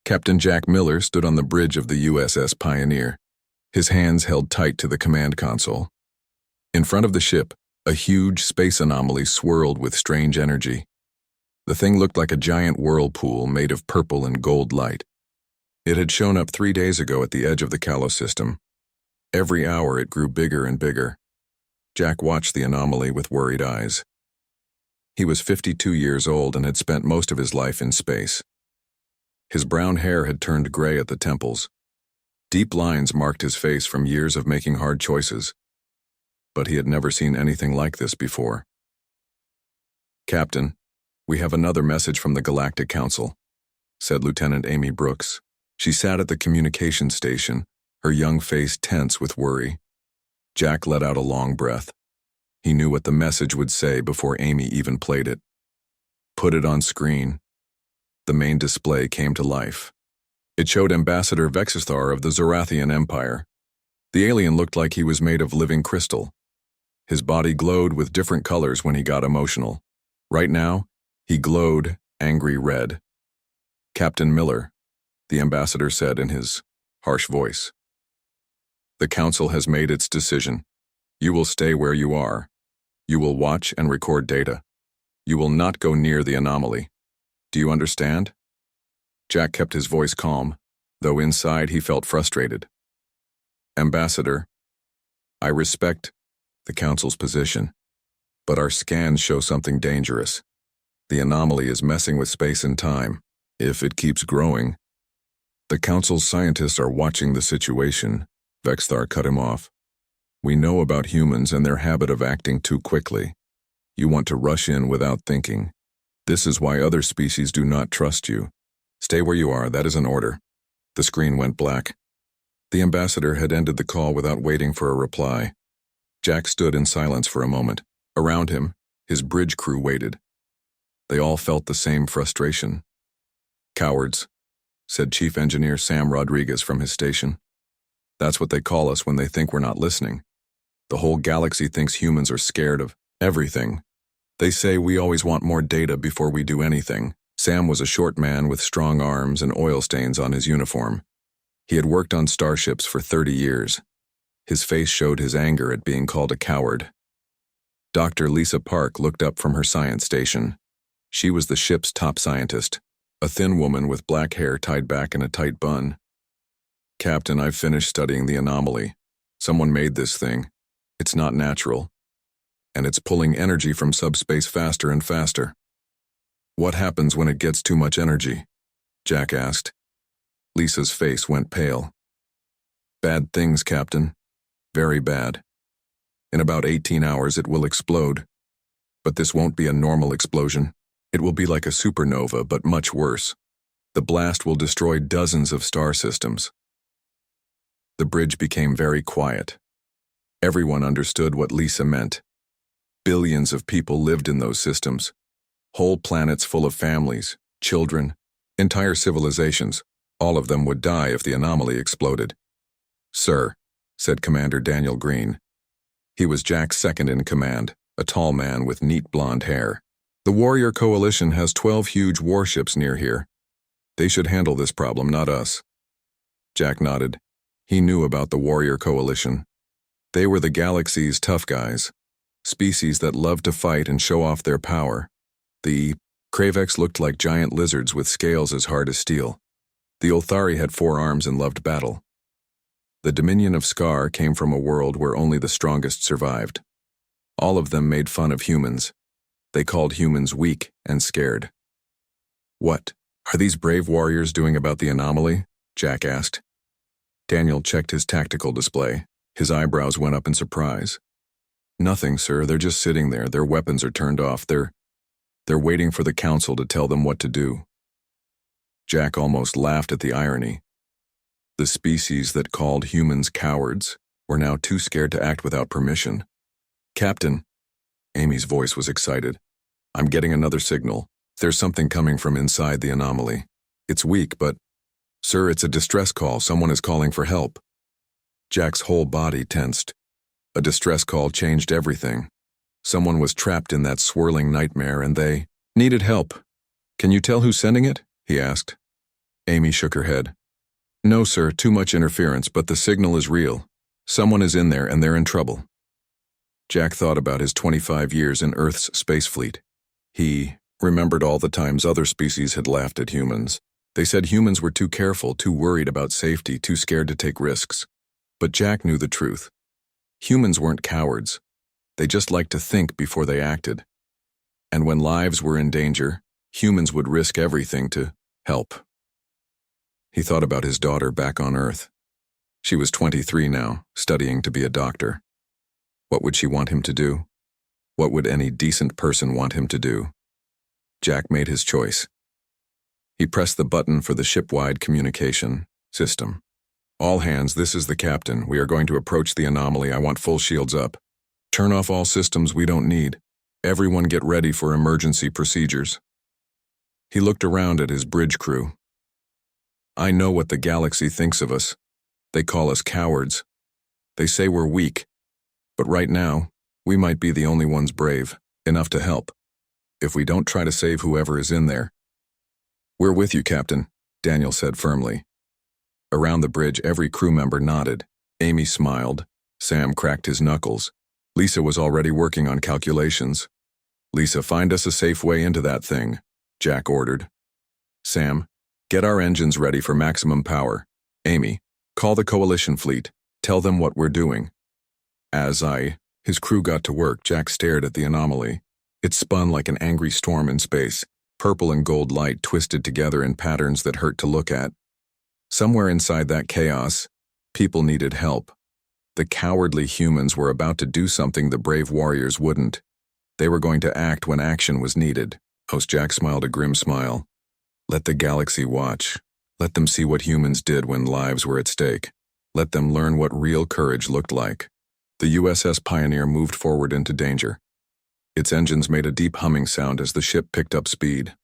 Captain Jack Miller stood on the bridge of the USS Pioneer, his hands held tight to the command console. In front of the ship, a huge space anomaly swirled with strange energy. The thing looked like a giant whirlpool made of purple and gold light. It had shown up 3 days ago at the edge of the Kalos system. Every hour it grew bigger and bigger. Jack watched the anomaly with worried eyes. He was 52 years old and had spent most of his life in space. His brown hair had turned gray at the temples. Deep lines marked his face from years of making hard choices. But he had never seen anything like this before. "Captain, we have another message from the Galactic Council," said Lieutenant Amy Brooks. She sat at the communications station, her young face tense with worry. Jack let out a long breath. He knew what the message would say before Amy even played it. "Put it on screen." The main display came to life. It showed Ambassador Vexithar of the Zorathian Empire. The alien looked like he was made of living crystal. His body glowed with different colors when he got emotional. Right now, he glowed angry red. "Captain Miller," the ambassador said in his harsh voice. "The council has made its decision. You will stay where you are. You will watch and record data. You will not go near the anomaly. Do you understand?" Jack kept his voice calm, though inside he felt frustrated. "Ambassador, I respect the council's position, but our scans show something dangerous. The anomaly is messing with space and time. If it keeps growing..." "The council's scientists are watching the situation," Vexthar cut him off. "We know about humans and their habit of acting too quickly. You want to rush in without thinking. This is why other species do not trust you. Stay where you are, that is an order." The screen went black. The ambassador had ended the call without waiting for a reply. Jack stood in silence for a moment. Around him, his bridge crew waited. They all felt the same frustration. "Cowards," said Chief Engineer Sam Rodriguez from his station. "That's what they call us when they think we're not listening. The whole galaxy thinks humans are scared of everything. They say we always want more data before we do anything." Sam was a short man with strong arms and oil stains on his uniform. He had worked on starships for 30 years. His face showed his anger at being called a coward. Dr. Lisa Park looked up from her science station. She was the ship's top scientist, a thin woman with black hair tied back in a tight bun. "Captain, I've finished studying the anomaly. Someone made this thing. It's not natural. And it's pulling energy from subspace faster and faster." "What happens when it gets too much energy?" Jack asked. Lisa's face went pale. "Bad things, Captain. Very bad. In about 18 hours it will explode. But this won't be a normal explosion. It will be like a supernova, but much worse. The blast will destroy dozens of star systems." The bridge became very quiet. Everyone understood what Lisa meant. Billions of people lived in those systems. Whole planets full of families, children, entire civilizations. All of them would die if the anomaly exploded. "Sir," said Commander Daniel Green. He was Jack's second in command, a tall man with neat blonde hair. "The Warrior Coalition has 12 huge warships near here. They should handle this problem, not us." Jack nodded. He knew about the Warrior Coalition. They were the galaxy's tough guys, species that loved to fight and show off their power. The Kravex looked like giant lizards with scales as hard as steel. The Olthari had 4 arms and loved battle. The Dominion of Scar came from a world where only the strongest survived. All of them made fun of humans. They called humans weak and scared. "What are these brave warriors doing about the anomaly?" Jack asked. Daniel checked his tactical display. His eyebrows went up in surprise. "Nothing, sir. They're just sitting there. Their weapons are turned off. They're waiting for the council to tell them what to do." Jack almost laughed at the irony. The species that called humans cowards were now too scared to act without permission. "Captain," Amy's voice was excited, "I'm getting another signal. There's something coming from inside the anomaly. It's weak, but..." "Sir, it's a distress call. Someone is calling for help." Jack's whole body tensed. A distress call changed everything. Someone was trapped in that swirling nightmare and they needed help. "Can you tell who's sending it?" he asked. Amy shook her head. No, sir, too much interference, but the signal is real. Someone is in there and they're in trouble. Jack thought about his 25 years in Earth's space fleet. He remembered all the times other species had laughed at humans. They said humans were too careful, too worried about safety, too scared to take risks. But Jack knew the truth. Humans weren't cowards. They just liked to think before they acted. And when lives were in danger, humans would risk everything to help. He thought about his daughter back on Earth. She was 23 now, studying to be a doctor. What would she want him to do? What would any decent person want him to do? Jack made his choice. He pressed the button for the ship-wide communication system. All hands, this is the captain. We are going to approach the anomaly. I want full shields up. Turn off all systems we don't need. Everyone get ready for emergency procedures. He looked around at his bridge crew. I know what the galaxy thinks of us. They call us cowards. They say we're weak. But right now, we might be the only ones brave, enough to help. If we don't try to save whoever is in there. We're with you, Captain, Daniel said firmly. Around the bridge, every crew member nodded. Amy smiled. Sam cracked his knuckles. Lisa was already working on calculations. Lisa, find us a safe way into that thing, Jack ordered. Sam, get our engines ready for maximum power. Amy, call the coalition fleet. Tell them what we're doing. His crew got to work, Jack stared at the anomaly. It spun like an angry storm in space. Purple and gold light twisted together in patterns that hurt to look at. Somewhere inside that chaos, people needed help. The cowardly humans were about to do something the brave warriors wouldn't. They were going to act when action was needed. Host Jack smiled a grim smile. Let the galaxy watch. Let them see what humans did when lives were at stake. Let them learn what real courage looked like. The USS Pioneer moved forward into danger. Its engines made a deep humming sound as the ship picked up speed.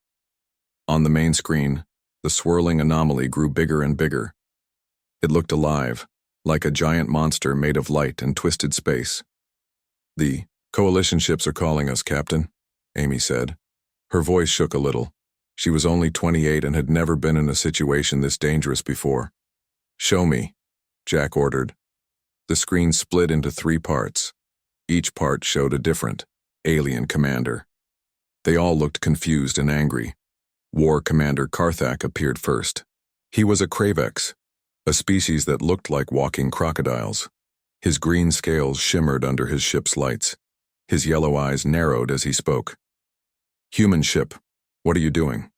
On the main screen, the swirling anomaly grew bigger and bigger. It looked alive, like a giant monster made of light and twisted space. The coalition ships are calling us, Captain, Amy said. Her voice shook a little. She was only 28 and had never been in a situation this dangerous before. Show me, Jack ordered. The screen split into 3 parts. Each part showed a different alien commander. They all looked confused and angry. War Commander Karthak appeared first. He was a Kravex, a species that looked like walking crocodiles. His green scales shimmered under his ship's lights. His yellow eyes narrowed as he spoke. Human ship, what are you doing?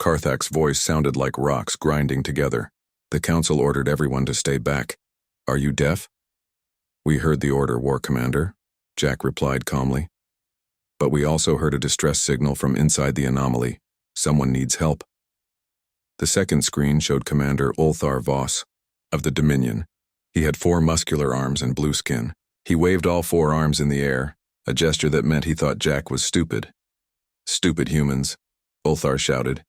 Karthak's voice sounded like rocks grinding together. The council ordered everyone to stay back. Are you deaf? We heard the order, War Commander, Jack replied calmly. But we also heard a distress signal from inside the anomaly. Someone needs help. The second screen showed Commander Ulthar Voss of the Dominion. He had 4 muscular arms and blue skin. He waved all 4 arms in the air, a gesture that meant he thought Jack was stupid. Stupid humans, Ulthar shouted.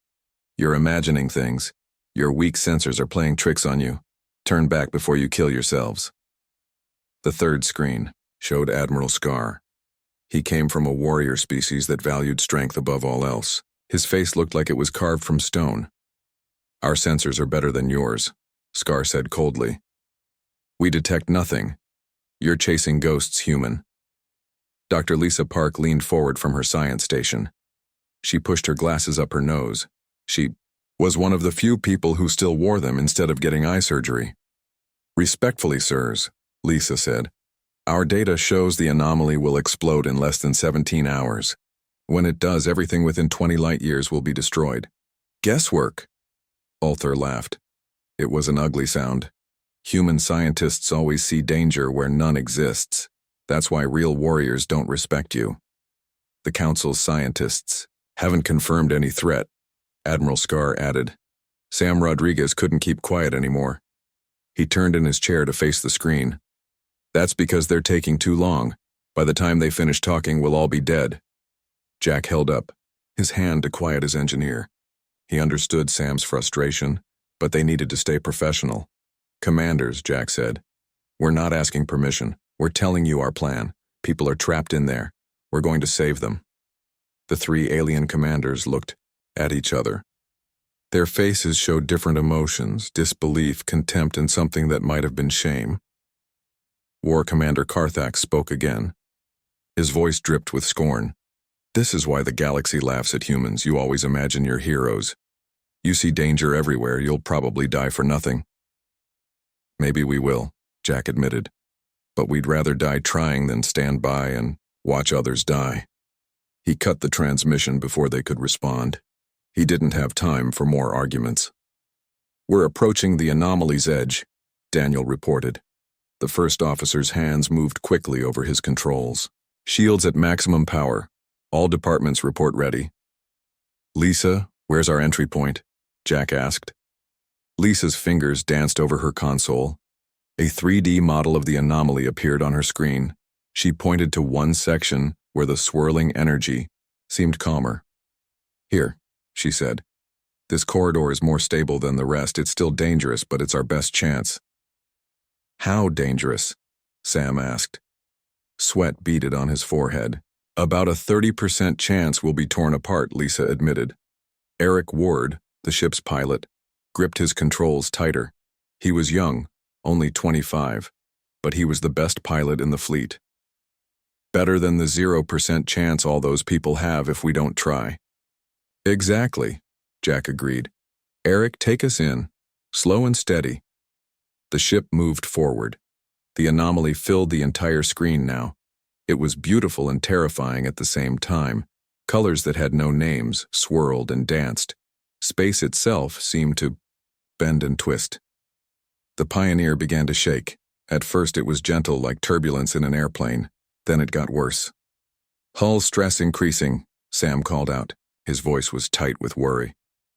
You're imagining things. Your weak sensors are playing tricks on you. Turn back before you kill yourselves. The third screen showed Admiral Scar. He came from a warrior species that valued strength above all else. His face looked like it was carved from stone. Our sensors are better than yours, Scar said coldly. We detect nothing. You're chasing ghosts, human. Dr. Lisa Park leaned forward from her science station. She pushed her glasses up her nose. She was one of the few people who still wore them instead of getting eye surgery. Respectfully, sirs, Lisa said. Our data shows the anomaly will explode in less than 17 hours. When it does, everything within 20 light years will be destroyed. Guesswork, Ulthar laughed. It was an ugly sound. Human scientists always see danger where none exists. That's why real warriors don't respect you. The Council's scientists haven't confirmed any threat, Admiral Scar added. Sam Rodriguez couldn't keep quiet anymore. He turned in his chair to face the screen. That's because they're taking too long. By the time they finish talking, we'll all be dead. Jack held up his hand to quiet his engineer. He understood Sam's frustration, but they needed to stay professional. Commanders, Jack said. We're not asking permission. We're telling you our plan. People are trapped in there. We're going to save them. The 3 alien commanders looked at each other. Their faces showed different emotions, disbelief, contempt, and something that might have been shame. War Commander Karthak spoke again. His voice dripped with scorn. "This is why the galaxy laughs at humans. You always imagine you're heroes. You see danger everywhere. You'll probably die for nothing." "Maybe we will," Jack admitted. "But we'd rather die trying than stand by and watch others die." He cut the transmission before they could respond. He didn't have time for more arguments. "We're approaching the anomaly's edge," Daniel reported. The first officer's hands moved quickly over his controls. "Shields at maximum power. All departments report ready." "Lisa, where's our entry point?" Jack asked. Lisa's fingers danced over her console. A 3D model of the anomaly appeared on her screen. She pointed to one section where the swirling energy seemed calmer. "Here," she said. "This corridor is more stable than the rest. It's still dangerous, but it's our best chance." "How dangerous?" Sam asked. Sweat beaded on his forehead. "About a 30% chance we'll be torn apart," Lisa admitted. Eric Ward, the ship's pilot, gripped his controls tighter. He was young, only 25, but he was the best pilot in the fleet. "Better than the 0% chance all those people have if we don't try." "Exactly," Jack agreed. "Eric, take us in. Slow and steady." The ship moved forward. The anomaly filled the entire screen now. It was beautiful and terrifying at the same time. Colors that had no names swirled and danced. Space itself seemed to bend and twist. The Pioneer began to shake. At first it was gentle, like turbulence in an airplane. Then it got worse. "Hull stress increasing," Sam called out. His voice was tight with worry.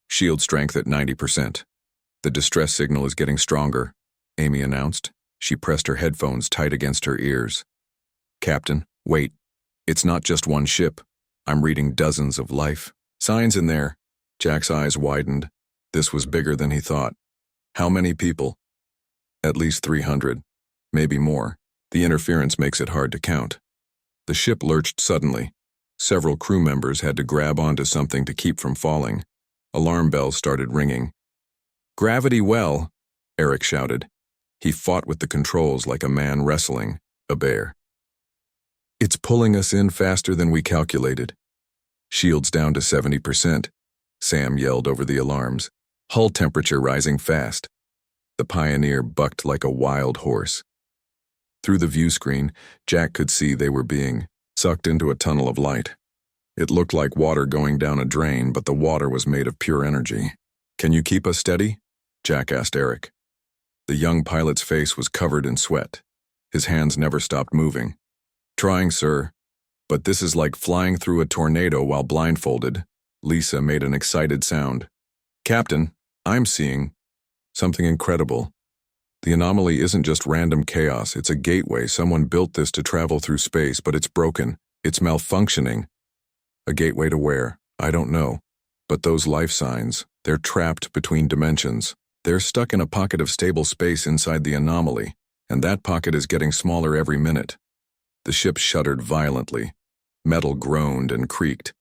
"Shield strength at 90%. "The distress signal is getting stronger," Amy announced. She pressed her headphones tight against her ears. "Captain, wait. It's not just one ship. I'm reading dozens of life signs in there." Jack's eyes widened. This was bigger than he thought. "How many people?" "At least 300. Maybe more. The interference makes it hard to count." The ship lurched suddenly. Several crew members had to grab onto something to keep from falling. Alarm bells started ringing. "Gravity well," Eric shouted. He fought with the controls like a man wrestling a bear. "It's pulling us in faster than we calculated." "Shields down to 70%, Sam yelled over the alarms. "Hull temperature rising fast." The Pioneer bucked like a wild horse. Through the view screen, Jack could see they were being sucked into a tunnel of light. It looked like water going down a drain, but the water was made of pure energy. "Can you keep us steady?" Jack asked Eric. The young pilot's face was covered in sweat. His hands never stopped moving. "Trying, sir. But this is like flying through a tornado while blindfolded." Lisa made an excited sound. "Captain, I'm seeing something incredible. The anomaly isn't just random chaos, it's a gateway. Someone built this to travel through space, but it's broken. It's malfunctioning." "A gateway to where? I don't know. But those life signs, they're trapped between dimensions. They're stuck in a pocket of stable space inside the anomaly, and that pocket is getting smaller every minute." The ship shuddered violently. Metal groaned and creaked.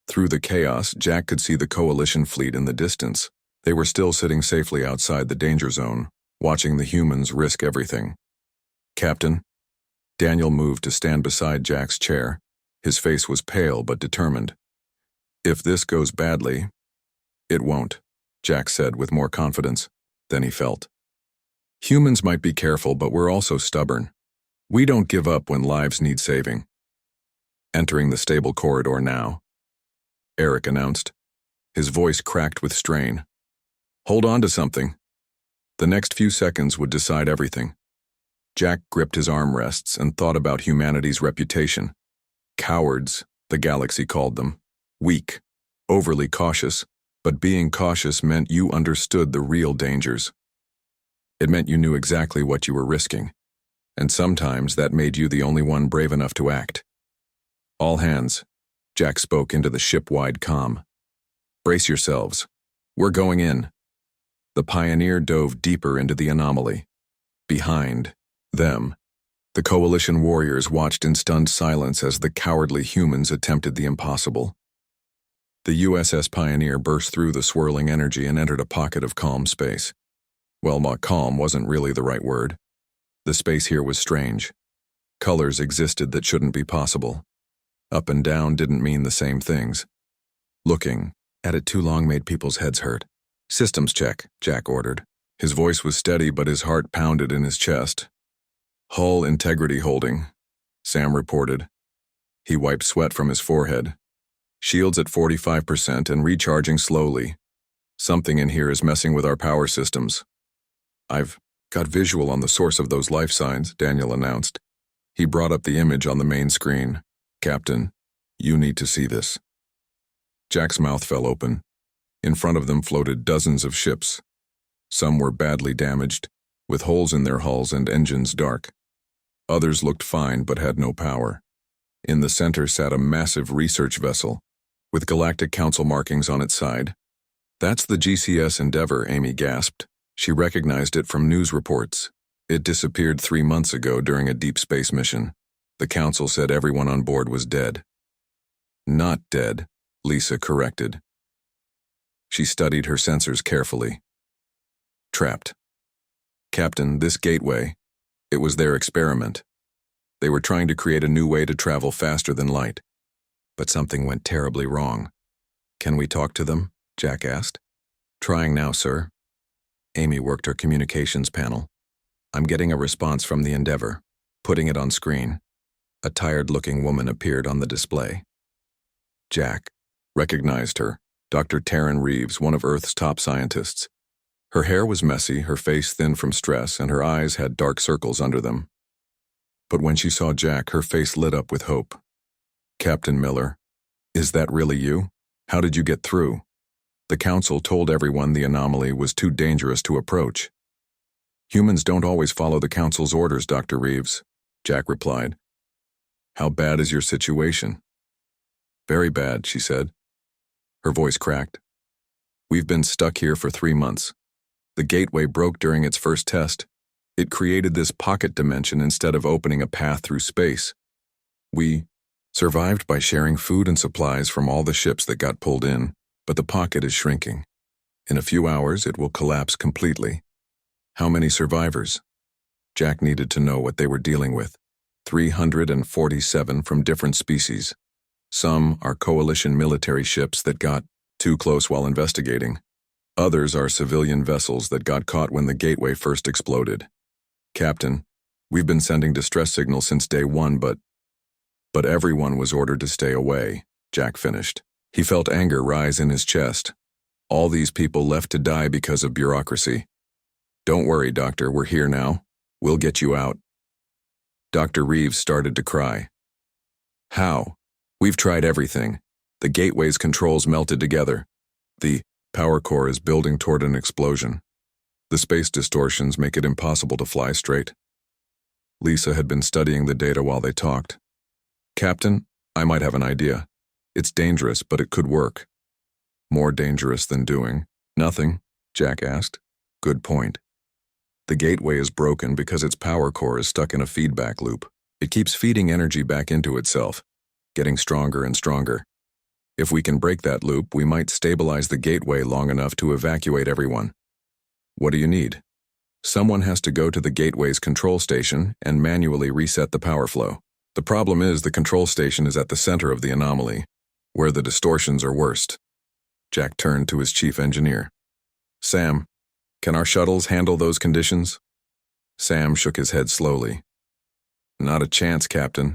Through the chaos, Jack could see the Coalition fleet in the distance. They were still sitting safely outside the danger zone, watching the humans risk everything. "Captain?" Daniel moved to stand beside Jack's chair. His face was pale but determined. "If this goes badly..." "It won't," Jack said with more confidence than he felt. "Humans might be careful, but we're also stubborn. We don't give up when lives need saving." "Entering the stable corridor now," Eric announced. His voice cracked with strain. "Hold on to something." The next few seconds would decide everything. Jack gripped his armrests and thought about humanity's reputation. Cowards, the galaxy called them. Weak, overly cautious, but being cautious meant you understood the real dangers. It meant you knew exactly what you were risking, and sometimes that made you the only one brave enough to act. "All hands," Jack spoke into the ship-wide comm. "Brace yourselves. We're going in." The Pioneer dove deeper into the anomaly. Behind them, the Coalition warriors watched in stunned silence as the cowardly humans attempted the impossible. The USS Pioneer burst through the swirling energy and entered a pocket of calm space. Well, calm wasn't really the right word. The space here was strange. Colors existed that shouldn't be possible. Up and down didn't mean the same things. Looking at it too long made people's heads hurt. "Systems check," Jack ordered. His voice was steady, but his heart pounded in his chest. "Hull integrity holding," Sam reported. He wiped sweat from his forehead. "Shields at 45% and recharging slowly. Something in here is messing with our power systems." "I've got visual on the source of those life signs," Daniel announced. He brought up the image on the main screen. "Captain, you need to see this." Jack's mouth fell open. In front of them floated dozens of ships. Some were badly damaged, with holes in their hulls and engines dark. Others looked fine but had no power. In the center sat a massive research vessel, with Galactic Council markings on its side. "That's the GCS Endeavour," Amy gasped. She recognized it from news reports. It disappeared 3 months ago during a deep space mission. The Council said everyone on board was dead. "Not dead," Lisa corrected. She studied her sensors carefully. "Trapped. Captain, this gateway, it was their experiment. They were trying to create a new way to travel faster than light. But something went terribly wrong." "Can we talk to them?" Jack asked. "Trying now, sir." Amy worked her communications panel. "I'm getting a response from the Endeavour, putting it on screen." A tired-looking woman appeared on the display. Jack recognized her, Dr. Taryn Reeves, one of Earth's top scientists. Her hair was messy, her face thin from stress, and her eyes had dark circles under them. But when she saw Jack, her face lit up with hope. "Captain Miller, is that really you? How did you get through? The Council told everyone the anomaly was too dangerous to approach." "Humans don't always follow the Council's orders, Dr. Reeves," Jack replied. "How bad is your situation?" "Very bad," she said. Her voice cracked. "We've been stuck here for 3 months. The gateway broke during its first test. It created this pocket dimension instead of opening a path through space. We survived by sharing food and supplies from all the ships that got pulled in, but the pocket is shrinking. In a few hours, it will collapse completely." "How many survivors?" Jack needed to know what they were dealing with. 347 from different species. Some are coalition military ships that got too close while investigating. Others are civilian vessels that got caught when the gateway first exploded. "Captain, we've been sending distress signals since day one, but everyone was ordered to stay away," Jack finished. He felt anger rise in his chest. All these people left to die because of bureaucracy. "Don't worry, Doctor, we're here now. We'll get you out." Dr. Reeves started to cry. "How? We've tried everything. The gateway's controls melted together. The power core is building toward an explosion. The space distortions make it impossible to fly straight." Lisa had been studying the data while they talked. "Captain, I might have an idea. It's dangerous, but it could work." "More dangerous than doing nothing?" Jack asked. "Good point. The gateway is broken because its power core is stuck in a feedback loop. It keeps feeding energy back into itself, getting stronger and stronger. If we can break that loop, we might stabilize the gateway long enough to evacuate everyone." "What do you need?" "Someone has to go to the gateway's control station and manually reset the power flow. The problem is the control station is at the center of the anomaly, where the distortions are worst." Jack turned to his chief engineer. "Sam, can our shuttles handle those conditions?" Sam shook his head slowly. "Not a chance, Captain.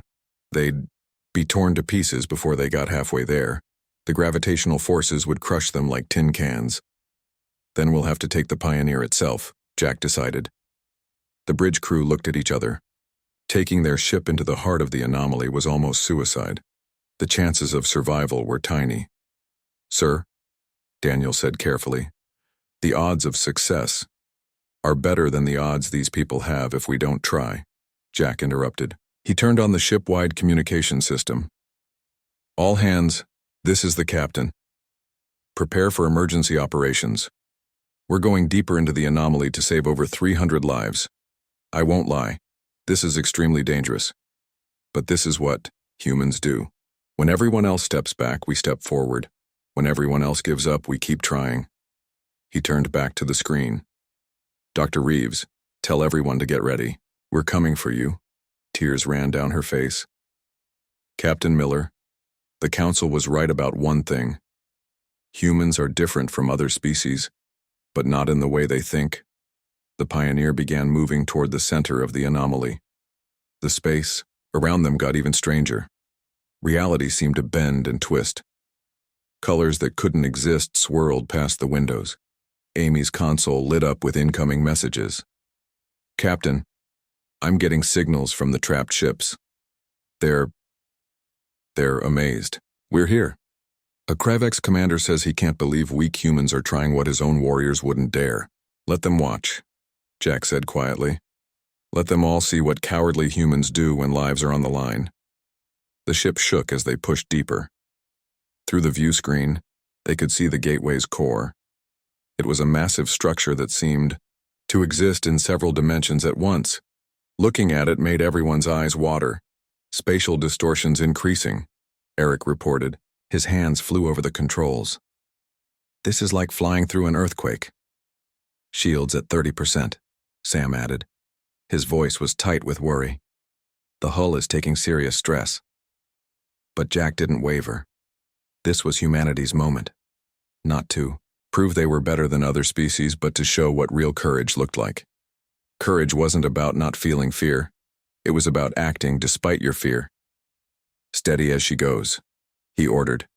They'd be torn to pieces before they got halfway there. The gravitational forces would crush them like tin cans. Then we'll have to take the Pioneer itself," Jack decided. The bridge crew looked at each other. Taking their ship into the heart of the anomaly was almost suicide. The chances of survival were tiny. "Sir," Daniel said carefully, "the odds of success are better than the odds these people have if we don't try," Jack interrupted. He turned on the ship-wide communication system. "All hands, this is the captain. Prepare for emergency operations. We're going deeper into the anomaly to save over 300 lives. I won't lie, this is extremely dangerous. But this is what humans do. When everyone else steps back, we step forward. When everyone else gives up, we keep trying. He turned back to the screen. Dr. Reeves, tell everyone to get ready. We're coming for you. Tears ran down her face. Captain Miller, the council was right about one thing. Humans are different from other species, but not in the way they think. The Pioneer began moving toward the center of the anomaly. The space around them got even stranger. Reality seemed to bend and twist. Colors that couldn't exist swirled past the windows. Amy's console lit up with incoming messages. Captain, I'm getting signals from the trapped ships. They're amazed. We're here. A Kravex commander says he can't believe weak humans are trying what his own warriors wouldn't dare. Let them watch, Jack said quietly. Let them all see what cowardly humans do when lives are on the line. The ship shook as they pushed deeper. Through the view screen, they could see the gateway's core. It was a massive structure that seemed to exist in several dimensions at once. Looking at it made everyone's eyes water. Spatial distortions increasing, Eric reported. His hands flew over the controls. This is like flying through an earthquake. Shields at 30%, Sam added. His voice was tight with worry. The hull is taking serious stress. But Jack didn't waver. This was humanity's moment. Not to prove they were better than other species, but to show what real courage looked like. Courage wasn't about not feeling fear. It was about acting despite your fear. Steady as she goes, he ordered.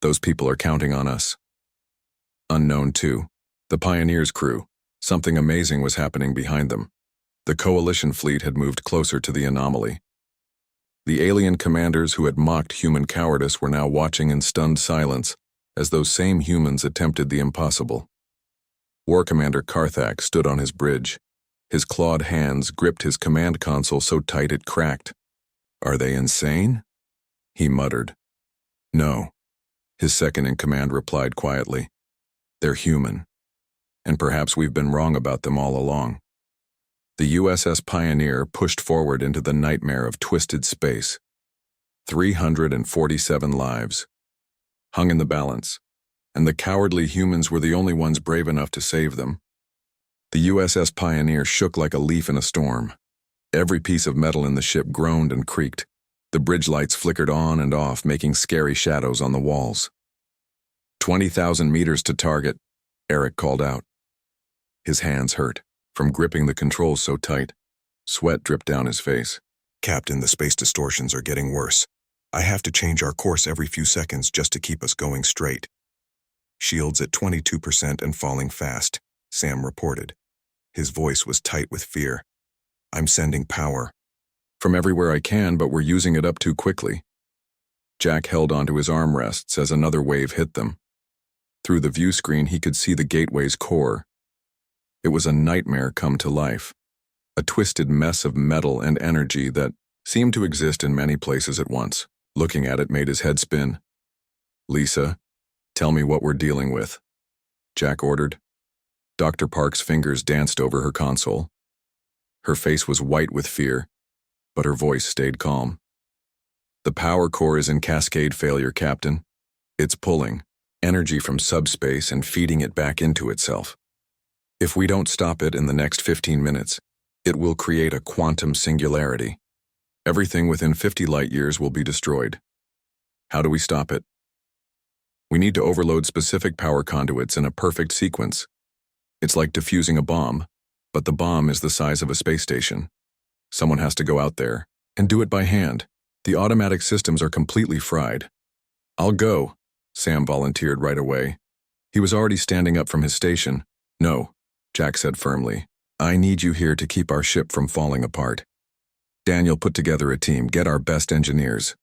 Those people are counting on us. Unknown too, the Pioneer's crew. Something amazing was happening behind them. The Coalition fleet had moved closer to the anomaly. The alien commanders who had mocked human cowardice were now watching in stunned silence as those same humans attempted the impossible. War Commander Karthak stood on his bridge. His clawed hands gripped his command console so tight it cracked. Are they insane? He muttered. No, his second-in-command replied quietly. They're human. And perhaps we've been wrong about them all along. The USS Pioneer pushed forward into the nightmare of twisted space. 347 lives hung in the balance, and the cowardly humans were the only ones brave enough to save them. The USS Pioneer shook like a leaf in a storm. Every piece of metal in the ship groaned and creaked. The bridge lights flickered on and off, making scary shadows on the walls. 20,000 meters to target, Eric called out. His hands hurt from gripping the controls so tight. Sweat dripped down his face. Captain, the space distortions are getting worse. I have to change our course every few seconds just to keep us going straight. Shields at 22% and falling fast, Sam reported. His voice was tight with fear. I'm sending power from everywhere I can, but we're using it up too quickly. Jack held onto his armrests as another wave hit them. Through the view screen, he could see the gateway's core. It was a nightmare come to life, a twisted mess of metal and energy that seemed to exist in many places at once. Looking at it made his head spin. Lisa, tell me what we're dealing with, Jack ordered. Dr. Park's fingers danced over her console. Her face was white with fear, but her voice stayed calm. The power core is in cascade failure, Captain. It's pulling energy from subspace and feeding it back into itself. If we don't stop it in the next 15 minutes, it will create a quantum singularity. Everything within 50 light-years will be destroyed. How do we stop it? We need to overload specific power conduits in a perfect sequence. It's like defusing a bomb, but the bomb is the size of a space station. Someone has to go out there and do it by hand. The automatic systems are completely fried. I'll go, Sam volunteered right away. He was already standing up from his station. No, Jack said firmly. I need you here to keep our ship from falling apart. Daniel, put together a team. Get our best engineers.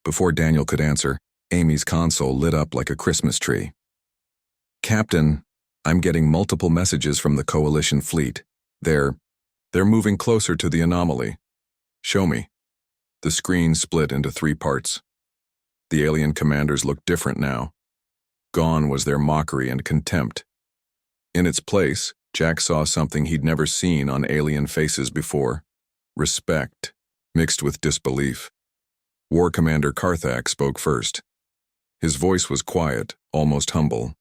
Before Daniel could answer, Amy's console lit up like a Christmas tree. Captain, I'm getting multiple messages from the Coalition fleet. They're moving closer to the anomaly. Show me. The screen split into 3 parts. The alien commanders looked different now. Gone was their mockery and contempt. In its place, Jack saw something he'd never seen on alien faces before. Respect, mixed with disbelief. War Commander Karthak spoke first. His voice was quiet, almost humble.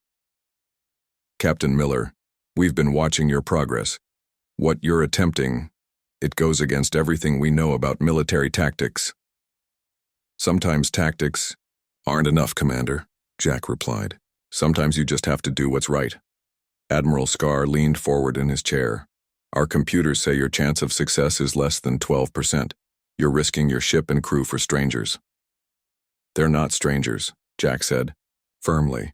"Captain Miller, we've been watching your progress. What you're attempting, it goes against everything we know about military tactics." "Sometimes tactics aren't enough, Commander," Jack replied. "Sometimes you just have to do what's right." Admiral Scar leaned forward in his chair. "Our computers say your chance of success is less than 12%. You're risking your ship and crew for strangers." "They're not strangers," Jack said, firmly.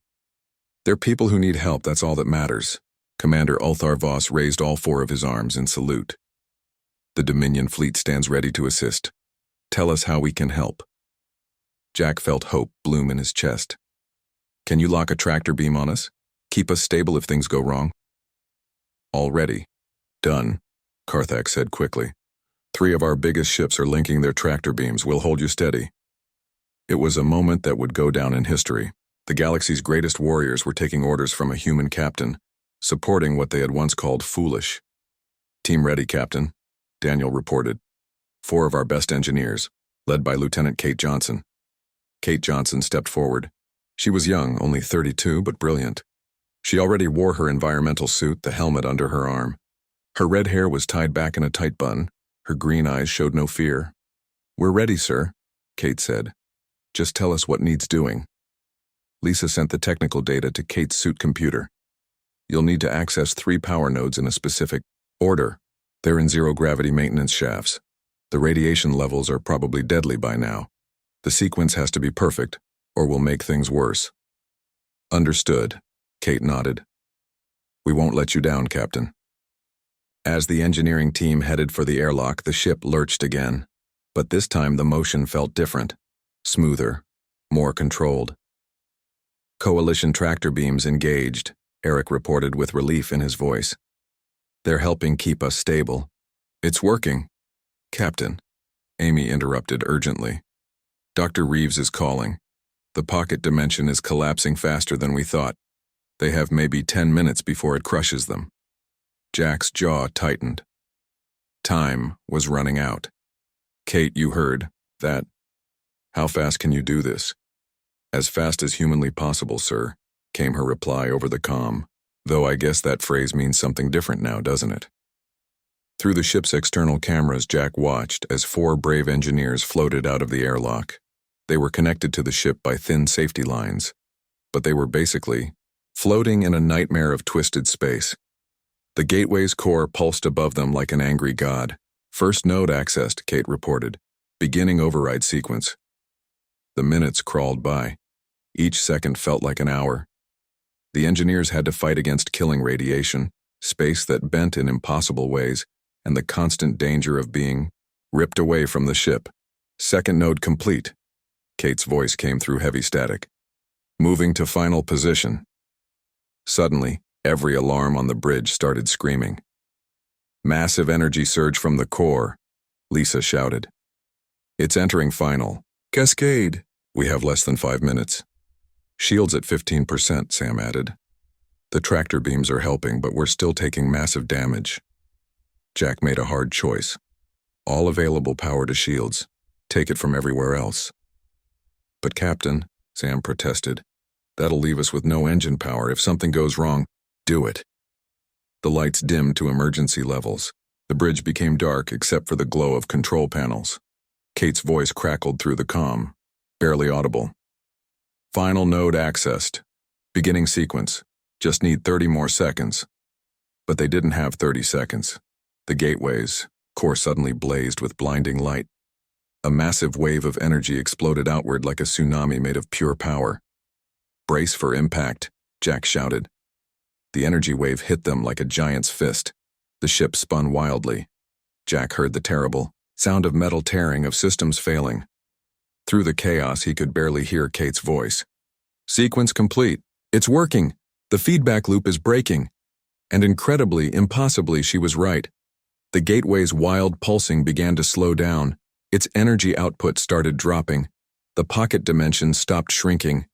"They're people who need help, that's all that matters." Commander Ulthar Voss raised all four of his arms in salute. "The Dominion fleet stands ready to assist. Tell us how we can help." Jack felt hope bloom in his chest. "Can you lock a tractor beam on us? Keep us stable if things go wrong?" "Already. Done," Karthak said quickly. "3 of our biggest ships are linking their tractor beams. We'll hold you steady." It was a moment that would go down in history. The galaxy's greatest warriors were taking orders from a human captain, supporting what they had once called foolish. "Team ready, Captain," Daniel reported. 4 of our best engineers, led by Lieutenant Kate Johnson. Kate Johnson stepped forward. She was young, only 32, but brilliant. She already wore her environmental suit, the helmet under her arm. Her red hair was tied back in a tight bun. Her green eyes showed no fear. "We're ready, sir," Kate said. "Just tell us what needs doing." Lisa sent the technical data to Kate's suit computer. "You'll need to access 3 power nodes in a specific order. They're in zero-gravity maintenance shafts. The radiation levels are probably deadly by now. The sequence has to be perfect, or we'll make things worse." "Understood," Kate nodded. "We won't let you down, Captain." As the engineering team headed for the airlock, the ship lurched again. But this time the motion felt different. Smoother. More controlled. "Coalition tractor beams engaged," Eric reported with relief in his voice. "They're helping keep us stable." "It's working." "Captain," Amy interrupted urgently. "Dr. Reeves is calling. The pocket dimension is collapsing faster than we thought. They have maybe 10 minutes before it crushes them." Jack's jaw tightened. Time was running out. "Kate, you heard that. How fast can you do this?" "As fast as humanly possible, sir," came her reply over the comm. Though I guess that phrase means something different now, doesn't it? Through the ship's external cameras, Jack watched as 4 brave engineers floated out of the airlock. They were connected to the ship by thin safety lines, but they were basically floating in a nightmare of twisted space. The gateway's core pulsed above them like an angry god. "First node accessed," Kate reported. "Beginning override sequence." The minutes crawled by. Each second felt like an hour. The engineers had to fight against killing radiation, space that bent in impossible ways, and the constant danger of being ripped away from the ship. "Second node complete." Kate's voice came through heavy static. "Moving to final position." Suddenly, every alarm on the bridge started screaming. "Massive energy surge from the core," Lisa shouted. "It's entering final. Cascade." "We have less than 5 minutes." "Shields at 15%, Sam added. "The tractor beams are helping, but we're still taking massive damage." Jack made a hard choice. All available power to shields. Take it from everywhere else. "But Captain," Sam protested, "that'll leave us with no engine power. If something goes wrong, do it." The lights dimmed to emergency levels. The bridge became dark except for the glow of control panels. Kate's voice crackled through the comm, barely audible. "Final node accessed. Beginning sequence. Just need 30 more seconds." But they didn't have 30 seconds. The gateway's core suddenly blazed with blinding light. A massive wave of energy exploded outward like a tsunami made of pure power. "Brace for impact," Jack shouted. The energy wave hit them like a giant's fist. The ship spun wildly. Jack heard the terrible sound of metal tearing, of systems failing. Through the chaos, he could barely hear Kate's voice. "Sequence complete. It's working. The feedback loop is breaking." And incredibly, impossibly, she was right. The gateway's wild pulsing began to slow down. Its energy output started dropping. The pocket dimension stopped shrinking.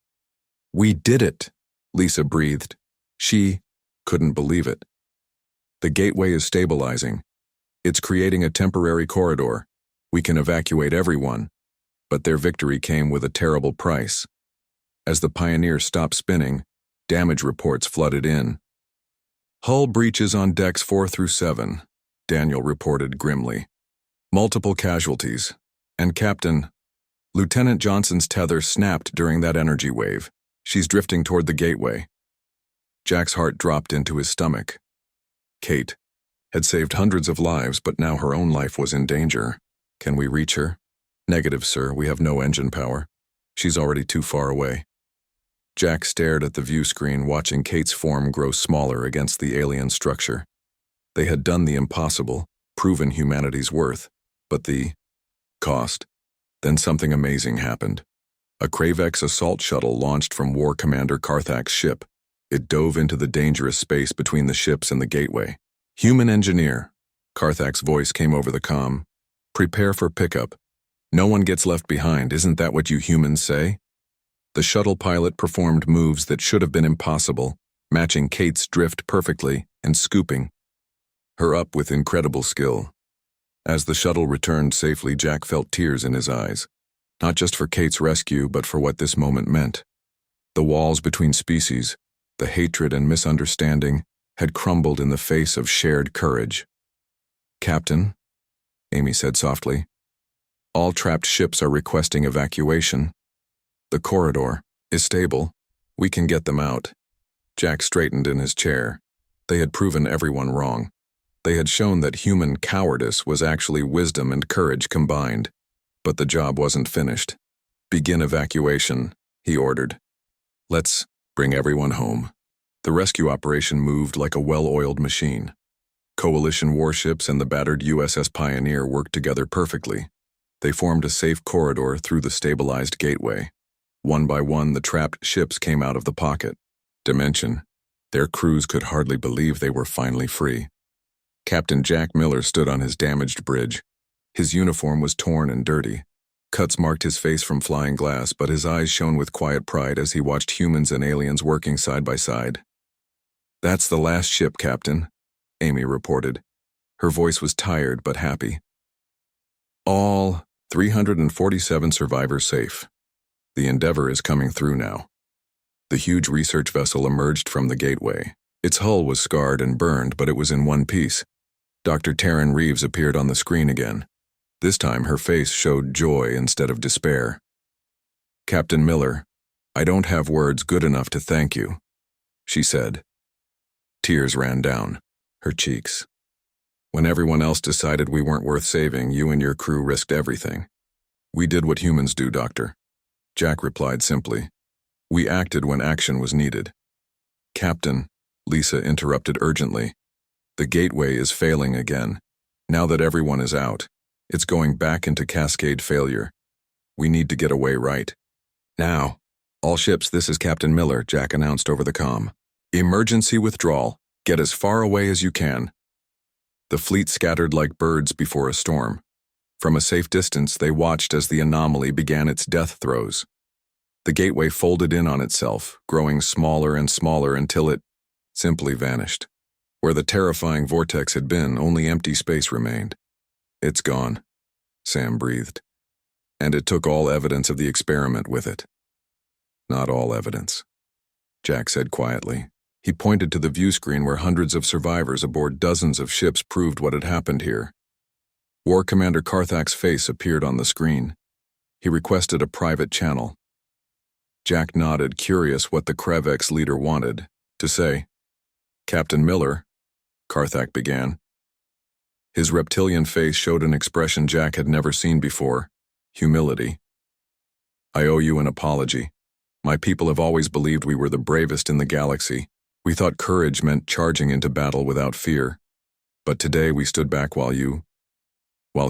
"We did it," Lisa breathed. She couldn't believe it. "The gateway is stabilizing. It's creating a temporary corridor. We can evacuate everyone." But their victory came with a terrible price. As the Pioneer stopped spinning, damage reports flooded in. "Hull breaches on decks 4 through 7, Daniel reported grimly. "Multiple casualties. And Captain, Lieutenant Johnson's tether snapped during that energy wave. She's drifting toward the gateway." Jack's heart dropped into his stomach. Kate had saved hundreds of lives, but now her own life was in danger. "Can we reach her?" "Negative, sir. We have no engine power. She's already too far away." Jack stared at the view screen, watching Kate's form grow smaller against the alien structure. They had done the impossible, proven humanity's worth, but the cost. Then something amazing happened. A Kravex assault shuttle launched from War Commander Karthak's ship. It dove into the dangerous space between the ships and the gateway. "Human engineer," Karthak's voice came over the comm. "Prepare for pickup. No one gets left behind, isn't that what you humans say?" The shuttle pilot performed moves that should have been impossible, matching Kate's drift perfectly and scooping her up with incredible skill. As the shuttle returned safely, Jack felt tears in his eyes, not just for Kate's rescue, but for what this moment meant. The walls between species, the hatred and misunderstanding, had crumbled in the face of shared courage. "Captain," Amy said softly, "all trapped ships are requesting evacuation. The corridor is stable. We can get them out." Jack straightened in his chair. They had proven everyone wrong. They had shown that human cowardice was actually wisdom and courage combined. But the job wasn't finished. "Begin evacuation," he ordered. "Let's bring everyone home." The rescue operation moved like a well-oiled machine. Coalition warships and the battered USS Pioneer worked together perfectly. They formed a safe corridor through the stabilized gateway. One by one, the trapped ships came out of the pocket dimension. Their crews could hardly believe they were finally free. Captain Jack Miller stood on his damaged bridge. His uniform was torn and dirty. Cuts marked his face from flying glass, but his eyes shone with quiet pride as he watched humans and aliens working side by side. "That's the last ship, Captain," Amy reported. Her voice was tired but happy. "All 347 survivors safe. The Endeavor is coming through now." The huge research vessel emerged from the gateway. Its hull was scarred and burned, but it was in one piece. Dr. Taryn Reeves appeared on the screen again. This time her face showed joy instead of despair. "Captain Miller, I don't have words good enough to thank you," she said. Tears ran down her cheeks. "When everyone else decided we weren't worth saving, you and your crew risked everything." "We did what humans do, Doctor," Jack replied simply. "We acted when action was needed." "Captain," Lisa interrupted urgently, "the gateway is failing again. Now that everyone is out, it's going back into cascade failure. We need to get away right now." "All ships, this is Captain Miller," Jack announced over the comm. "Emergency withdrawal. Get as far away as you can." The fleet scattered like birds before a storm. From a safe distance, they watched as the anomaly began its death throes. The gateway folded in on itself, growing smaller and smaller until it simply vanished. Where the terrifying vortex had been, only empty space remained. "It's gone," Sam breathed. "And it took all evidence of the experiment with it." "Not all evidence," Jack said quietly. He pointed to the view screen where hundreds of survivors aboard dozens of ships proved what had happened here. War Commander Karthak's face appeared on the screen. He requested a private channel. Jack nodded, curious what the Kravex leader wanted to say. "Captain Miller," Karthak began. His reptilian face showed an expression Jack had never seen before: humility. "I owe you an apology. My people have always believed we were the bravest in the galaxy. We thought courage meant charging into battle without fear. But today we stood back while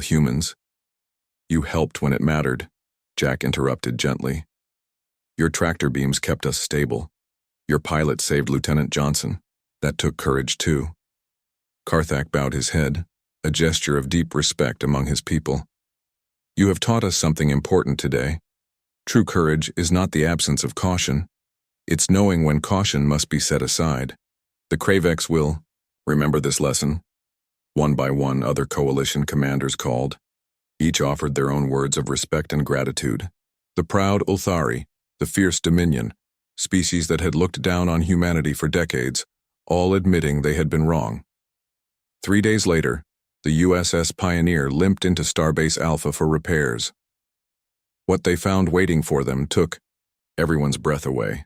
humans. You helped when it mattered," Jack interrupted gently. "Your tractor beams kept us stable. Your pilot saved Lieutenant Johnson. That took courage too." Karthak bowed his head, a gesture of deep respect among his people. "You have taught us something important today. True courage is not the absence of caution. It's knowing when caution must be set aside. The Kravex will remember this lesson." One by one, other coalition commanders called. Each offered their own words of respect and gratitude. The proud Ulthari, the fierce Dominion, species that had looked down on humanity for decades, all admitting they had been wrong. 3 days later, the USS Pioneer limped into Starbase Alpha for repairs. What they found waiting for them took everyone's breath away.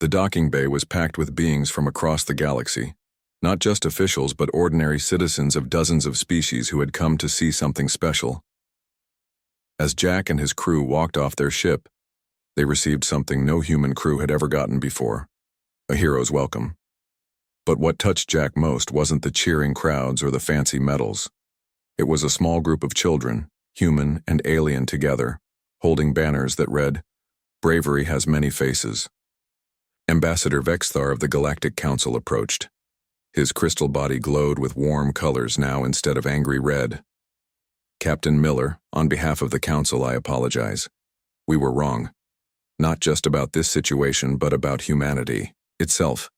The docking bay was packed with beings from across the galaxy, not just officials but ordinary citizens of dozens of species who had come to see something special. As Jack and his crew walked off their ship, they received something no human crew had ever gotten before: a hero's welcome. But what touched Jack most wasn't the cheering crowds or the fancy medals. It was a small group of children, human and alien together, holding banners that read, "Bravery has many faces." Ambassador Vexthar of the Galactic Council approached. His crystal body glowed with warm colors now instead of angry red. "Captain Miller, on behalf of the Council, I apologize. We were wrong. Not just about this situation, but about humanity itself."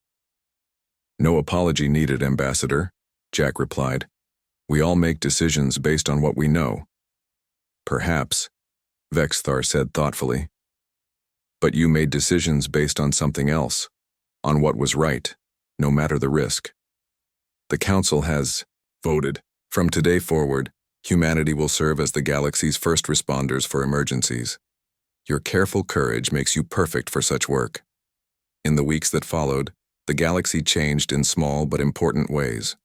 "No apology needed, Ambassador," Jack replied. "We all make decisions based on what we know." "Perhaps," Vexthar said thoughtfully. "But you made decisions based on something else, on what was right, no matter the risk. The Council has voted. From today forward, humanity will serve as the galaxy's first responders for emergencies. Your careful courage makes you perfect for such work." In the weeks that followed, the galaxy changed in small but important ways.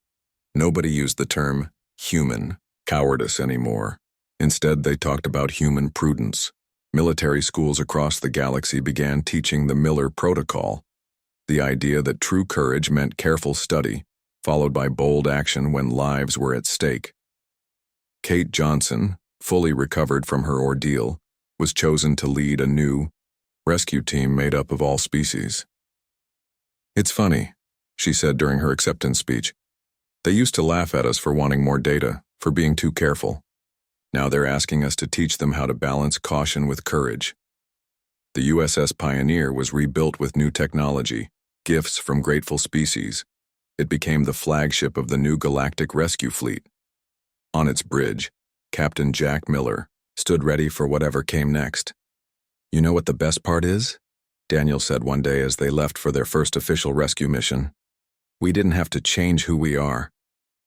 Nobody used the term human cowardice anymore. Instead, they talked about human prudence. Military schools across the galaxy began teaching the Miller Protocol, the idea that true courage meant careful study, followed by bold action when lives were at stake. Kate Johnson, fully recovered from her ordeal, was chosen to lead a new rescue team made up of all species. "It's funny," she said during her acceptance speech. "They used to laugh at us for wanting more data, for being too careful. Now they're asking us to teach them how to balance caution with courage." The USS Pioneer was rebuilt with new technology, gifts from grateful species. It became the flagship of the new galactic rescue fleet. On its bridge, Captain Jack Miller stood ready for whatever came next. "You know what the best part is?" Daniel said one day as they left for their first official rescue mission. "We didn't have to change who we are.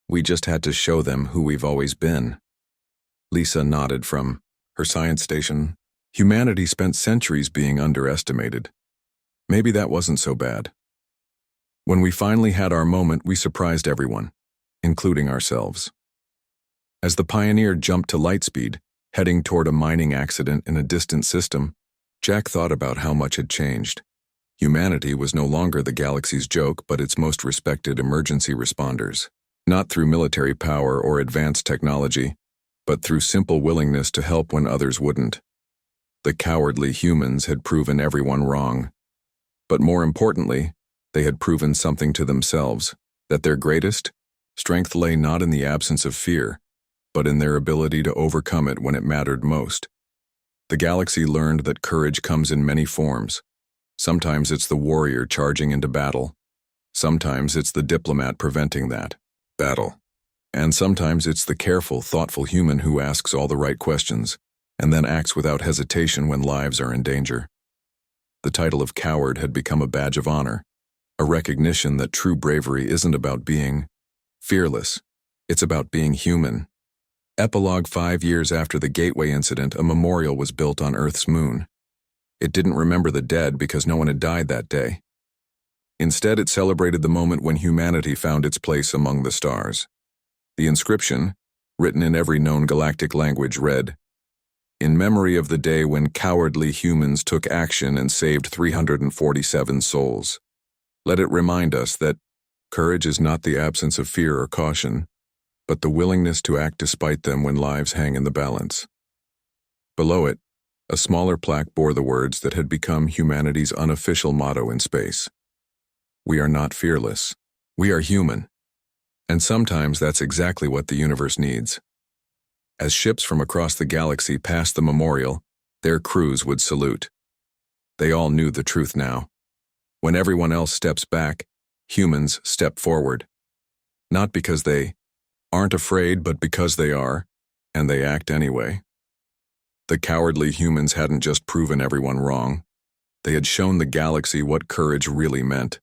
We just had to show them who we've always been." Lisa nodded from her science station. Humanity spent centuries being underestimated. Maybe that wasn't so bad. When we finally had our moment, we surprised everyone, including ourselves. As the Pioneer jumped to light speed, heading toward a mining accident in a distant system, Jack thought about how much had changed. Humanity was no longer the galaxy's joke, but its most respected emergency responders. Not through military power or advanced technology, but through simple willingness to help when others wouldn't. The cowardly humans had proven everyone wrong. But more importantly, they had proven something to themselves, that their greatest strength lay not in the absence of fear, but in their ability to overcome it when it mattered most. The galaxy learned that courage comes in many forms. Sometimes it's the warrior charging into battle. Sometimes it's the diplomat preventing that battle. And sometimes it's the careful, thoughtful human who asks all the right questions and then acts without hesitation when lives are in danger. The title of coward had become a badge of honor, a recognition that true bravery isn't about being fearless, it's about being human. Epilogue: 5 years after the Gateway incident, a memorial was built on Earth's moon. It didn't remember the dead because no one had died that day. Instead, it celebrated the moment when humanity found its place among the stars. The inscription, written in every known galactic language, read, "In memory of the day when cowardly humans took action and saved 347 souls. Let it remind us that courage is not the absence of fear or caution, but the willingness to act despite them when lives hang in the balance." Below it, a smaller plaque bore the words that had become humanity's unofficial motto in space. "We are not fearless. We are human." And sometimes that's exactly what the universe needs. As ships from across the galaxy passed the memorial, their crews would salute. They all knew the truth now. When everyone else steps back, humans step forward. Not because they aren't afraid, but because they are, and they act anyway. The cowardly humans hadn't just proven everyone wrong. They had shown the galaxy what courage really meant.